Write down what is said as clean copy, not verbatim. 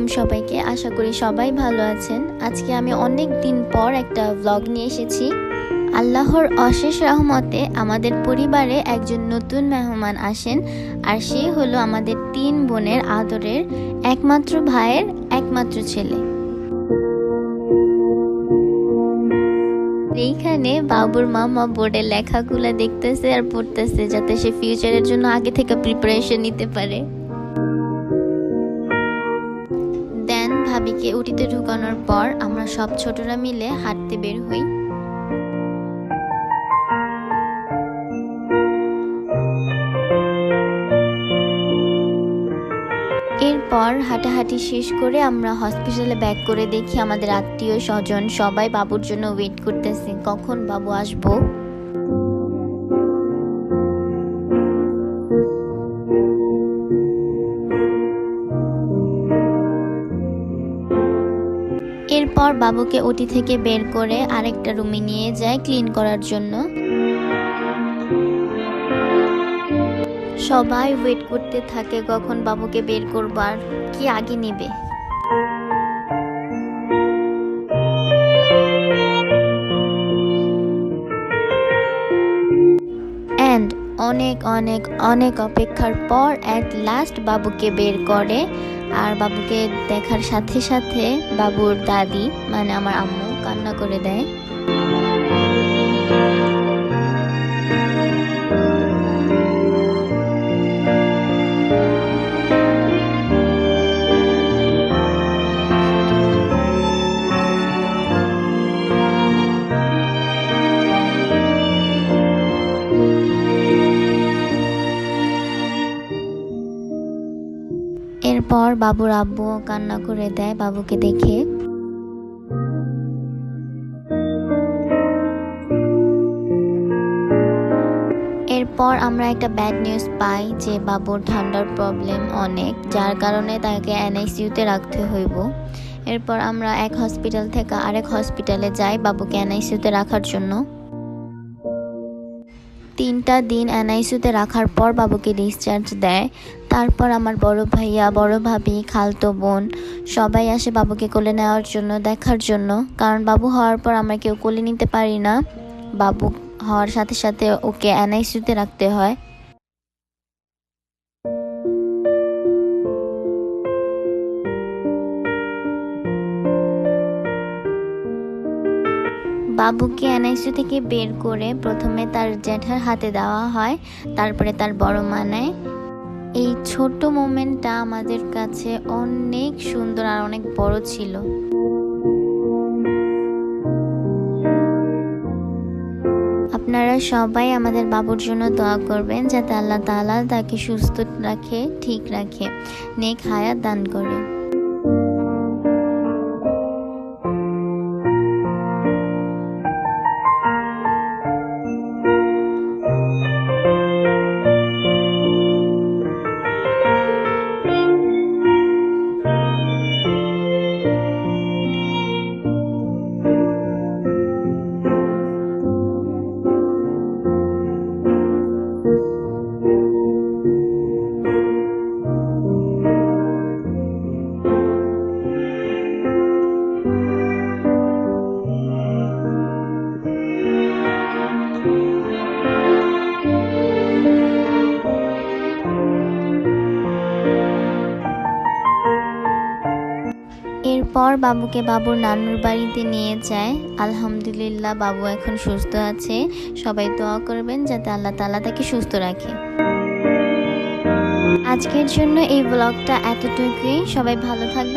আলাইকুম সবাইকে। আশা করি সবাই ভালো আছেন। আজকে আমি অনেক দিন পর একটা ব্লগ নিয়ে এসেছি। আল্লাহর অশেষ রহমতে আমাদের পরিবারে একজন নতুন মেহমান আসেন, আর সে হলো আমাদের 3 বোনের আদরের একমাত্র ভাইয়ের একমাত্র ছেলে। এইখানে বাবুর মামা বোর্ডে লেখাগুলো দেখতেছে আর পড়তেছে, যাতে সে ফিউচারের জন্য আগে থেকে প্রিপারেশন নিতে পারে। দেন ভাবিকে উটিতে ঢুকানোর পর আমরা সব ছোটরা মিলে হাঁটতে বের হই। এরপর হাঁটাহাঁটি শেষ করে আমরা হসপিটালে ব্যাক করে দেখি আমাদের আত্মীয় স্বজন সবাই বাবুর জন্য ওয়েট করতেছে, কখন বাবু আসবো। এরপর বাবুকে ওটি থেকে বের করে আরেকটা রুমে নিয়ে যায় ক্লিন করার জন্য। সবাই ওয়েট করতে থাকে কখন বাবুকে বের করবো আর কি আগে নেবে। অ্যান্ড অনেক অনেক অনেক অপেক্ষার পর অ্যাট লাস্ট বাবুকে বের করে। আর বাবুকে দেখার সাথে সাথে বাবুর দাদি মানে আমার আম্মু কান্না করে দেয়। এরপর বাবুর আব্বু কান্না করে দেয় বাবুকে দেখে। এরপর আমরা একটা ব্যাড নিউজ পাই যে বাবুর ঠান্ডার প্রবলেম অনেক, যার কারণে তাকে এনআইসিইউতে রাখতে হইব। এরপর আমরা এক হসপিটাল থেকে আরেক হসপিটালে যাই বাবুকে এনআইসিইউতে রাখার জন্য। 3টা দিন এনআইসিইউতে রাখার পর বাবুকে ডিসচার্জ দেয়। তারপর আমার বড় ভাইয়া, বড় ভাবি, খালতো বোন সবাই আসে বাবুকে কোলে নেওয়ার জন্য, দেখার জন্য। কারণ বাবু হওয়ার পর আমরা কেউ কোলে নিতে পারি না, বাবু হওয়ার সাথে সাথে ওকে এনআইসিইউতে রাখতে হয়। বাবুকে এনআইসিইউ থেকে বের করে প্রথমে তার জ্যাঠার হাতে দেওয়া হয়, তারপরে তার বড় মা নেয়। এই ছোট মোমেন্টটা আমাদের কাছে অনেক সুন্দর আর অনেক বড় ছিল। আপনারা সবাই আমাদের বাবুর জন্য দোয়া করবেন যাতে আল্লাহ তাআলা তাকে সুস্থ রাখে, ঠিক রাখে, নেক হায়াত দান করে। এরপর বাবুকে বাবুর নানুর বাড়িতে নিয়ে যায়। আলহামদুলিল্লাহ বাবু এখন সুস্থ আছে। সবাই দোয়া করবেন যাতে আল্লাহ তাআলা তাকে সুস্থ রাখে। আজকের জন্য এই ব্লগটা এতটুকুই। সবাই ভালো থাকবেন।